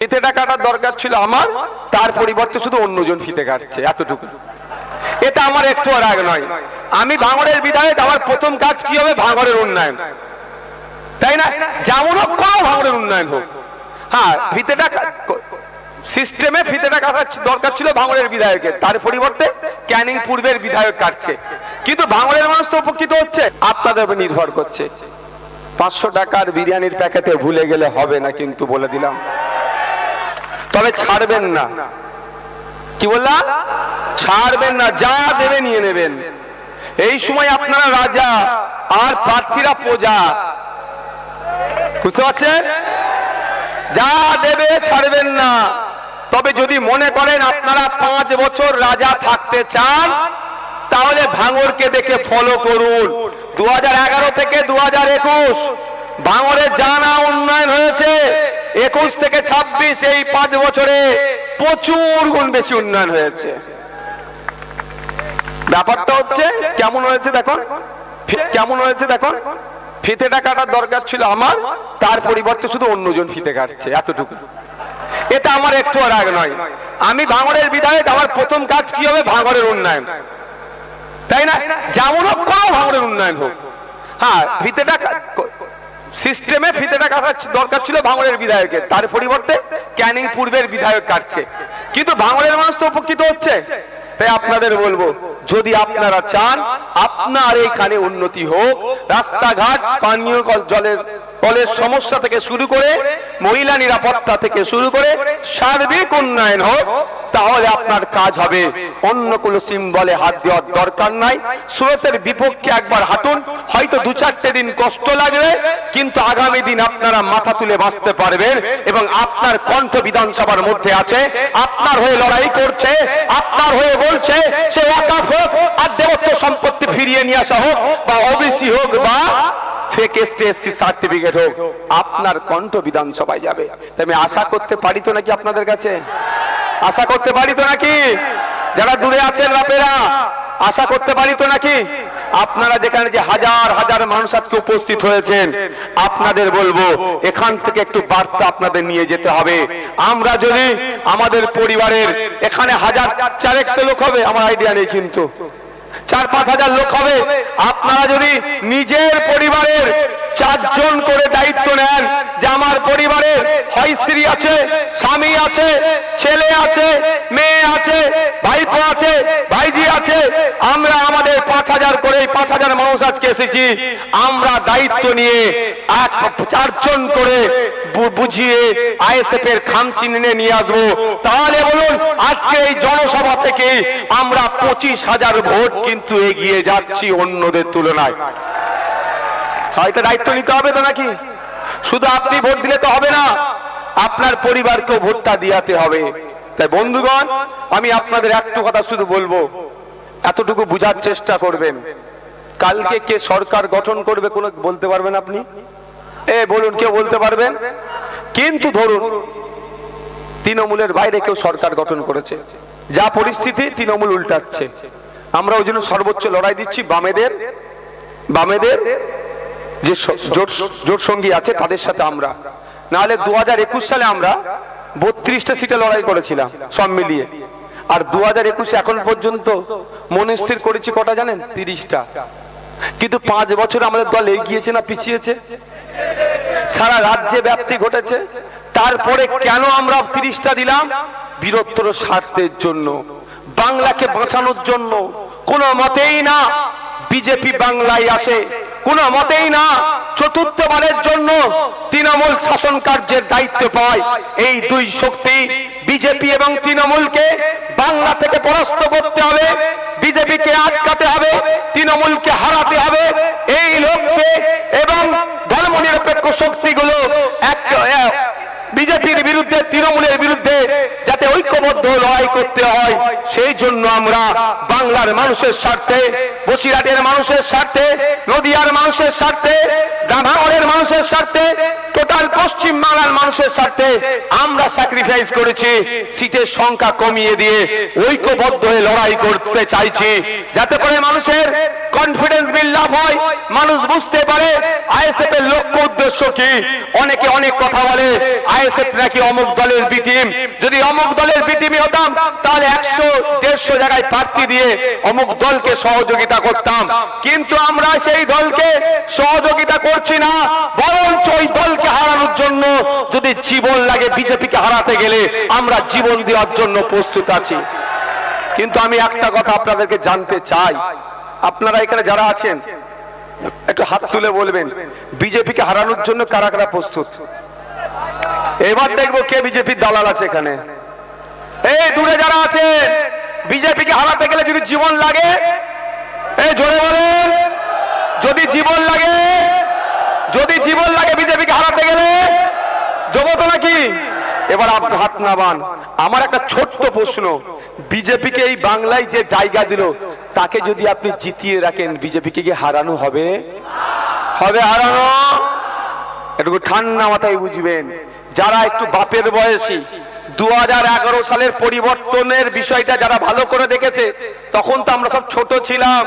ফিতেটা কাটার দরকার ছিল আমার, তার পরিবর্তে শুধু অন্যজন ফিতে কাটছে, এতটুকু। এটা আমার একটু রাগ নয়। আমি ভাঙড়ের বিধায়ক, আমার প্রথম কাজ কি হবে? ভাঙড়ের উন্নয়ন, তাই না? যেমন হোক ভাঙড়ের উন্নয়ন হোক। হ্যাঁ, ফিতেটা সিস্টেমে ফিতেটা কাটার দরকার ছিল ভাঙড়ের বিধায়কের, তার পরিবর্তে ক্যানিং পূর্বের বিধায়ক কাটছে। কিন্তু ভাঙড়ের মানুষ তো উপকৃত হচ্ছে, আপনাদের উপর নির্ভর করছে। 500 টাকার বিরিয়ানির প্যাকেটে ভুলে গেলে হবে না, কিন্তু বলে দিলাম। তবে ছাড়বেন না, কি বললাম? ছাড়বেন না, যা দেবে নিয়ে নেবেন। এই সময় আপনারা রাজা আর প্রার্থীরা প্রজা, বুঝতে পারছেন? যা দেবে ছাড়বেন না। তবে যদি মনে করেন আপনারা 5 বছর রাজা থাকতে চান, তাহলে ভাঙড়কে দেখে ফলো করুন। 2011 থেকে 2021 ভাঙড়ে জানা উন্নয়ন হয়েছে। 21 থেকে 26 এই 5 বছরে প্রচুর গুণ বেশি উন্নয়ন হয়েছে। ব্যাপারটা হচ্ছে কেমন হয়েছে দেখুন, কেমন হয়েছে দেখুন। ফিতেটা কাটার দরকার ছিল আমার, তার পরিবর্তে শুধু অন্যজন ফিতে কাটছে, এতটুকু। এটা আমার একটু রাগ নয়। আমি ভাঙড়ের বিধায়ক, আমার প্রথম কাজ কি হবে? ভাঙড়ের উন্নয়ন, তাই না? যেমন হোক ভাঙড়ের উন্নয়ন হোক। হ্যাঁ, ফিতেটা সিস্টেমে ফিতেটা কাটার দরকার ছিল ভাঙড়ের বিধায়কের, তার পরিবর্তে ক্যানিং পূর্বের বিধায়ক কাটছে। কিন্তু ভাঙড়ের মানুষ তো উপকৃত হচ্ছে। তাই আপনাদের বলবো, যদি আপনারা চান আপনার এইখানে উন্নতি হোক, রাস্তাঘাট, পানীয় জলের সমস্যা থেকে শুরু করে মহিলা নিরাপত্তা থেকে শুরু করে সার্বিক উন্নয়ন হোক, তাহলে আপনার কাজ হবে। অন্য কোনো সিম্বলে হাত দেওয়ার দরকার নাই। স্রোতের বিপক্ষে একবার হাঁটুন, হয়তো 2-4 দিন কষ্ট লাগবে, কিন্তু আগামী দিন আপনারা মাথা তুলে বাঁচতে পারবেন। এবং আপনার কণ্ঠ বিধানসভার মধ্যে আছে, আপনার হয়ে লড়াই করছে, আপনার হয়ে বলছে সে ওয়াকফ হোক আর দেবত্ব সম্পত্তি ফিরিয়ে নিয়ে আসা হোক, বা ওবিসি হোক, বা ফেক এসটি সার্টিফিকেট হোক, আপনার কণ্ঠ বিধানসভায় যাবে। তাই আমি আশা করতে পারি তো নাকি আপনাদের কাছে? আশা করতে পারি তো নাকি? যারা দূরে আছেন বাপেরা, আশা করতে পারি তো নাকি? আপনারা যেখানে যে হাজার হাজার মানুষ আজকে উপস্থিত হয়েছেন, আপনাদের বলবো এখান থেকে একটু বার্তা আপনাদের নিয়ে যেতে হবে। আমরা যদি আমাদের পরিবারের এখানে 1000-4 লোক হবে, আমার আইডিয়া নেই, কিন্তু 4-5 হাজার লোক হবে। আপনারা যদি নিজের পরিবারের 4 জন করে দায়িত্ব নেন, যে আমার পরিবারে হয় স্ত্রী আছে, স্বামী আছে, ছেলে আছে, মেয়ে আছে, ভাইপো আছে, ভাইজি আছে, আমরা আমাদের 5000 করে 5000 মানুষ আজকে এসেছি, আমরা দায়িত্ব নিয়ে 4 জন করে বুঝিয়ে আইএসএফ এর খামচি নিয়ে আসবো। তাহলে বলুন, আজকে এই জনসভা থেকে আমরা 25,000 ভোট কিন্তু এগিয়ে যাচ্ছি অন্যদের তুলনায়। হয়তো দায়িত্ব নিতে হবে তো নাকি? শুধু আপনি ভোট দিলে তো হবে না, আপনার পরিবারকেও ভোটটা দিয়াতে হবে। তাই বন্ধুগণ, আমি আপনাদের একটু কথা শুধু বলবো, এতটুকু বুঝার চেষ্টা করবেন। কালকে কে সরকার গঠন করবে কোনো বলতে পারবেন আপনি? বলুন, কেউ বলতে পারবেন? কিন্তু ধরুন তৃণমূলের বাইরে কেউ সরকার গঠন করেছে, যা পরিস্থিতি তৃণমূল উল্টাচ্ছে। আমরা ওই জন্য সর্বোচ্চ লড়াই দিচ্ছি বামেদের যে জোট সঙ্গী আছে তাদের সাথে আমরা। নাহলে 2021 সালে আমরা 32টা সিটে লড়াই করেছিলাম সব মিলিয়ে, আর 2021 এখন পর্যন্ত মনস্থির করেছি কটা জানেন? 30টা। কিন্তু 5 বছর আমাদের দল এগিয়েছে না পিছিয়েছে? সারা রাজ্যে ব্যাপ্তি ঘটেছে। তারপরে কেন আমরা 30টা দিলাম? বৃহত্তর স্বার্থের জন্য, বাংলাকে বাঁচানোর জন্য। কোনো মতেই না বিজেপি বাংলায় আসে, কোনো মতেই না চতুর্থবারের জন্য তৃণমূল শাসন কার্যের দায়িত্ব পায়। এই দুই শক্তি বিজেপি এবং তৃণমূলকে বাংলা থেকে পরাস্ত করতে হবে, বিজেপিকে আটকাতে হবে, তৃণমূলকে হারাতে হবে। এই লক্ষ্যে এবং ধর্মনিরপেক্ষ শক্তিগুলো বিজেপির বিরুদ্ধে, তৃণমূলের বিরুদ্ধে যাতে ঐক্যবদ্ধ লড়াই করতে হয়, সেই জন্য আমরা বাংলার মানুষের স্বার্থে, বসিরহাটের মানুষের স্বার্থে, নদিয়ার মানুষের স্বার্থে, ভাঙড়ের মানুষের স্বার্থে, টোটাল পশ্চিম বাংলার মানুষের স্বার্থে আমরা স্যাক্রিফাইস করেছি, সিটের সংখ্যা কমিয়ে দিয়ে ঐক্যবদ্ধ হয়ে লড়াই করতে চাইছি, যাতে করে মানুষের কনফিডেন্স বিল্ড আপ হয়, মানুষ বুঝতে পারে আইএসএফ এর লক্ষ্য উদ্দেশ্য কি। অনেকে অনেক কথা বলে আইএসএফ নাকি অমুক দলের বি টিম, যদি অমুক দলের বি টিমই হতাম তাহলে 100-150 জায়গায় প্রার্থী দিয়ে অমুক দলকে সহযোগিতা করতাম, কিন্তু আমরা সেই দলকে সহযোগিতা করছি না, বরঞ্চ ওই দলকে হারানোর জন্য যদি জীবন লাগে, বিজেপিকে হারাতে গেলে আমরা জীবন দেওয়ার জন্য প্রস্তুত আছি। কিন্তু আমি একটা কথা আপনাদেরকে জানতে চাই, আপনারা এখানে যারা আছেন একটু হাত তুলে বলবেন বিজেপিকে হারানোর জন্য কারা কারা প্রস্তুত। এবার দেখবো কে বিজেপির দালাল আছে এখানে। এই দূরে যারা আছে, বিজেপিকে হারাতে গেলে যদি জীবন লাগে, এই জোরে বলেন, যদি জীবন লাগে, যদি জীবন লাগে বিজেপিকে হারাতে গেলে, জমো তো নাকি? এবার আপনি হাত নামান। আমার একটা ছোট্ট প্রশ্ন, বিজেপিকে এই বাংলায় যে জায়গা দিল তাকে যদি আপনি জিতিয়ে রাখেন, বিজেপিকে কি হারানো হবে? হবে হারানো? একটু ঠান্ডা মাথায় বুঝবেন। যারা একটু বাপের বয়সী, 2011 সালের পরিবর্তনের বিষয়টা যারা ভালো করে দেখেছে, তখন তো আমরা সব ছোট ছিলাম,